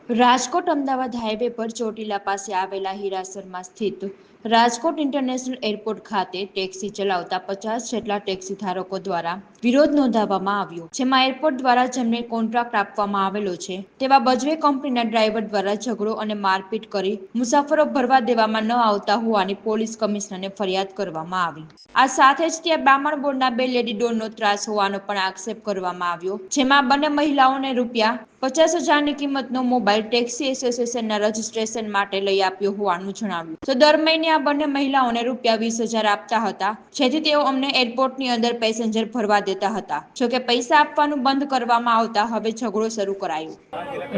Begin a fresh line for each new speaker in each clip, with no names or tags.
Rajkot Ahmedabad highway પર ચોટીલા પાસે આવેલા હીરાસરમાં સ્થિત રાજકોટ ઇન્ટરનેશનલ એરપોર્ટ ખાતે ટેક્સી ચલાવતા 50 જેટલા ટેક્સી ધારકો દ્વારા વિરોધ નોંધાવવામાં આવ્યો, જેમાં એરપોર્ટ દ્વારા જેમને કોન્ટ્રાક્ટ આપવામાં આવેલો છે તેવા બજવે કંપનીના ડ્રાઈવર દ્વારા ઝઘડો અને મારપીટ કરી મુસાફરો ભરવા દેવામાં ન આવતા હોવાની પોલીસ કમિશનરને ફરિયાદ કરવામાં આવી। આ સાથે જ ત્યાં બ્રાહ્મણ બોર્ડના 2 લેડી ડોનનો ત્રાસ હોવાનો પણ આક્ષેપ કરવામાં આવ્યો, જેમાં બંને મહિલાઓને ₹50,000ની કિંમતનો મોબાઈલ ટેક્સી એસોસિએશનના રજીસ્ટ્રેશન માટે લઈ આપ્યો હોવાનું જણાવ્યું। તો દર મહિને આ બંને મહિલાઓને ₹20,000 આપતા હતા, જેથી તેઓ અમને એરપોર્ટની અંદર પેસેન્જર ભરવા દેતા હતા। જોકે પૈસા આપવાનું બંધ કરવામાં આવતા હવે ઝઘડો શરૂ કરાયો।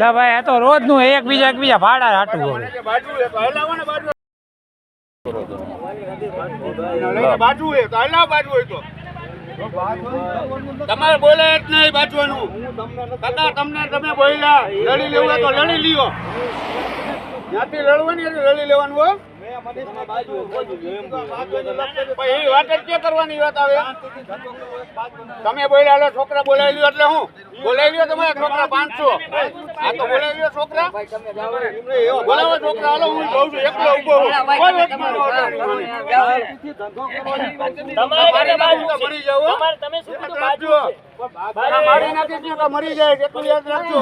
લા ભાઈ, આ તો રોજનું એકબીજા ભાડા હાટું હોય।
તમારે બોલે જ નહીં બાજવાનું કાકા, તમે બોલ્યા લડી લેવું તો લડી લ્યો, ત્યાંથી લડવાની લડી લેવાનું હો। વાત જ ક્યાં કરવાની વાત આવે? તમે બોલ્યા લો, છોકરા બોલાવી લ્યો એટલે હું બોલાવી લ્યો, તમારા છોકરા 500 આ તો બોલાવી લ્યો છોકરા, બોલાવો છોકરા, હાલો હું જોઉં છું એકલો ઉભો મરી જાવ, તમે શું કીધું બાજુ મારી નાખી તો મરી જાય એટલું યાદ રાખજો।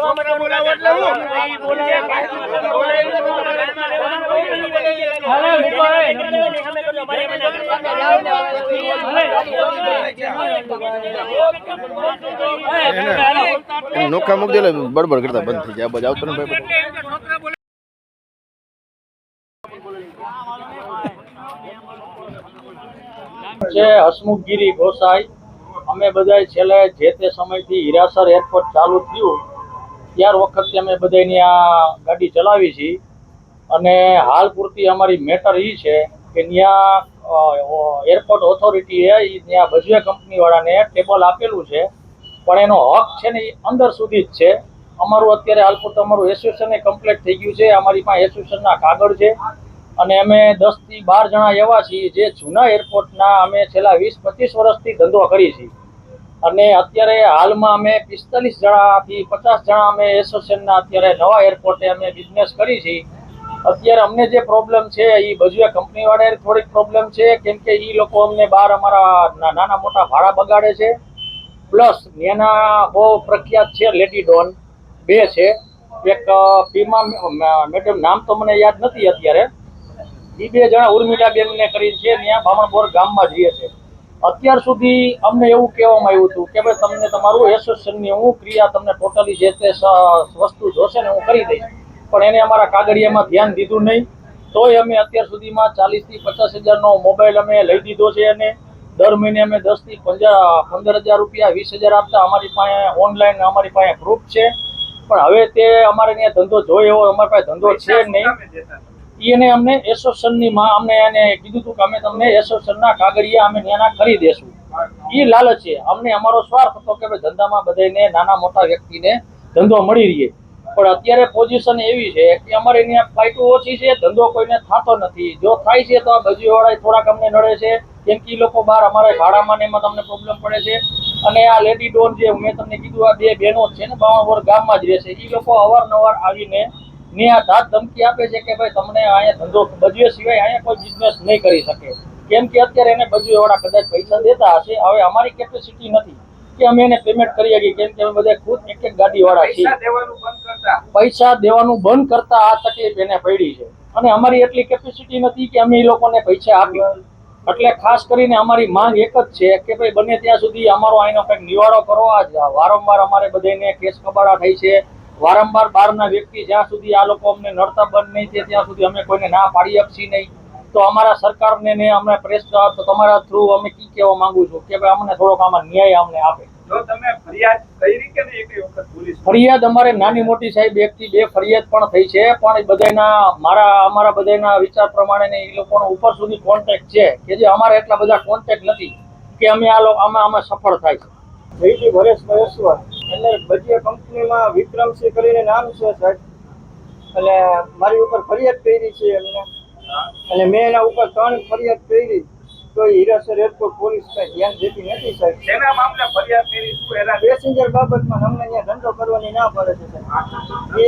છોકરા બોલાવો એટલે
નોખા મૂકી દે, બડબડ કરતા બંધ થઈ જાય। આ બાજુ આવતો ને ભાઈ
છે હસમુખગીરી ગોસાઈ। અમે બધા છેલ્લે જે તે સમયથી હીરાસર એરપોર્ટ ચાલુ થયું ત્યાર વખતથી અમે બધાની આ ગાડી ચલાવી છીએ અને હાલ પૂરતી અમારી મેટર એ છે કે ત્યાં એરપોર્ટ ઓથોરિટીએ ત્યાં બજવે કંપનીવાળાને ટેબલ આપેલું છે, પણ એનો હક છે ને એ અંદર સુધી જ છે। અમારું અત્યારે હાલ પૂરતું અમારું એસોસિએશને કમ્પ્લીટ થઈ ગયું છે, અમારી પાસે એસોસિએશનના કાગળ છે અને અમે 10 થી 12 જણા એવા છીએ જે જૂના એરપોર્ટના અમે છેલ્લા 20-25 વર્ષથી ધંધો કરી છીએ અને અત્યારે હાલમાં અમે 45 જણાથી 50 જણા અમે એસોસિએશનના અત્યારે નવા એરપોર્ટે અમે બિઝનેસ કરી છીએ। અત્યારે અમને જે પ્રોબ્લેમ છે એ બજવે કંપનીવાળાએ થોડીક પ્રોબ્લેમ છે, કેમ કે એ લોકો અમને બહાર અમારા નાના મોટા ભાડા બગાડે છે, પ્લસ એના બહુ પ્રખ્યાત છે લેડી ડોન 2 છે, એક પીમા મેડમ નામ તો મને યાદ નથી અત્યારે, એ 2 જણા ઉર્મિલાબેનને કરી છે, ત્યાં બામણબોર ગામમાં જ રહે છે। અત્યાર સુધી અમને એવું કહેવામાં આવ્યું હતું કે ભાઈ તમને તમારું એસોસિએશનની હું ક્રિયા તમને ટોટલી જે તે વસ્તુ જોશે ને હું કરી દઈશ, પણ એને અમારા કાગળિયામાં ધ્યાન દીધું નહીં। તોય અમે અત્યાર સુધીમાં 40,000 થી 50,000નો મોબાઈલ અમે લઈ દીધો છે અને દર મહિને અમે 10,000 થી 15,000 રૂપિયા 20,000 આપતા અમારી પાસે ઓનલાઈન અમારી પાસે પ્રૂફ છે, પણ હવે તે અમારે ત્યાં ધંધો જોઈએ એવો અમારી પાસે ધંધો છે નહીં। એને અમને એસોસિએશનની અમને એને કીધું હતું કે અમે તમને એસોસિએશનના કાગળિયા અમે ત્યાંના કરી દેશું, એ લાલચ છે અમને। અમારો સ્વાર્થ હતો કે ભાઈ ધંધામાં બધાને નાના મોટા વ્યક્તિને ધંધો મળી રહે, પણ અત્યારે પોઝિશન એવી છે કે અમારે ત્યાં ફ્લાઇટો ઓછી છે, ધંધો કોઈને થતો નથી। જો થાય છે તો આ બજવીવાળા થોડાક અમને નડે છે, કેમ કે એ લોકો બહાર અમારે ભાડામાં ને એમાં તમને પ્રોબ્લેમ પડે છે। અને આ લેડી ડોન જે મેં તમને કીધું આ 2 બહેનો છે ને બામણબોર ગામમાં જ રહે છે, એ લોકો અવારનવાર આવીને ને આ ધાક ધમકી આપે છે કે ભાઈ તમને અહીંયા ધંધો બજવે સિવાય અહીંયા કોઈ બિઝનેસ નહીં કરી શકે, કેમ કે અત્યારે એને બજવેવાળા કદાચ પૈસા દેતા હશે। હવે અમારી કેપેસિટી નથી કે અમે એને પેમેન્ટ કરી શકીએ, કેમ કે અમે બધા ખુદ એક ગાડીવાળા છીએ। પૈસા દેવાનું બંધ કરતા આ તકલીફ એને પડી છે અને અમારી એટલી કેપેસિટી નથી કે અમે એ લોકોને પૈસા આપીએ। એટલે ખાસ કરીને અમારી માંગ એક જ છે કે ભાઈ બને ત્યાં સુધી અમારો આનો કંઈક નિવાડો કરો। આ વારંવાર અમારે બધાને કેસ કબાડા થાય છે, વારંવાર બહારના વ્યક્તિ જ્યાં સુધી આ લોકો અમને નડતા બંધ નહીં થાય ત્યાં સુધી અમે કોઈને ના પાડી આપશી નહીં। તો અમારા સરકારને ને અમે પ્રેસ તો તમારા થ્રુ અમે કી કહેવા માંગુ છું કે ભાઈ અમને થોડોક આમાં ન્યાય અમને આપે। ફરિયાદ અમારે નાની મોટી સાહેબ 1 થી 2 ફરિયાદ પણ થઈ છે, પણ બધાના અમારા બધાના વિચાર પ્રમાણે ને એ લોકોનો ઉપર સુધી કોન્ટેક્ટ છે કે જે અમારે એટલા બધા કોન્ટેક્ટ નથી કે અમે આમાં સફળ થાય છે। જયજી ભરેશ મહેશ્વર એટલે બજવે કંપનીમાં વિક્રમસિંહ કરીને નામ છે સાહેબ, એટલે મારી ઉપર ફરિયાદ કરી છે એમને, અને મેં એના ઉપર 3 ફરિયાદ કરી
તો હીરાસર એરપોર્ટ પોલીસ કઈ ધ્યાન દેતી નથી સાહેબ.
શેના મામલે ફરિયાદ કરી? શું હેરાન?
પેસેન્જર બાબતમાં અમને અહીંયા ધંધો કરવાની ના પડે છે સાહેબ. એ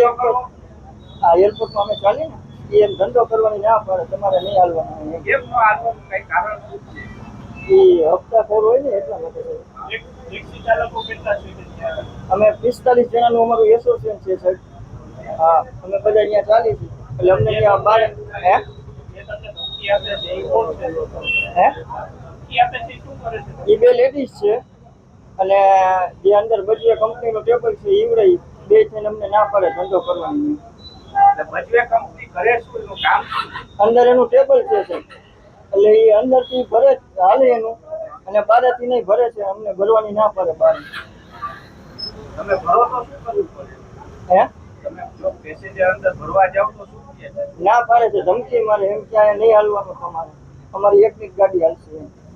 આ એરપોર્ટમાં અમે ચાલીએ ને એ ધંધો કરવાની ના પડે, તમારે નહીં હાલવાનું.
કેમ નો આનું કઈ કારણ શું છે?
એ હપ્તાખોર હોય ને એટલા માટે સાહેબ.
ટેક્સી ચાલકો કેટલા છે?
અમે 45 જણાનું અમારું એસોસિએશન છે સાહેબ. હા, અમે બધા અહીંયા ચાલી છીએ એટલે અમને ત્યાં બાર હે એ બે લેડીઝ છે અને જે અંદર બધી કંપનીનો ટેબલ છે ઈવડે બે થઈને અમને ના પડે ધંધો કરવાની.
કંપની કરે શું? એનું કામ
અંદર એનું ટેબલ છે સાહેબ, એટલે એ અંદરથી ભરે હાલે એનું અને બહારથી નહીં ભરે છે, અમને ભરવાની ના પડે બહાર.
તમે ભરો તો શું કરવું પડે?
હે
તમે જો પેસેન્જર અંદર ભરવા જાવ તો શું કહે છે?
ના પાડે છે, ધમકી મારે એમ ક્યાંય નહીં હાલવાનું તમારે, અમારી એક ગાડી હાલશે એમ.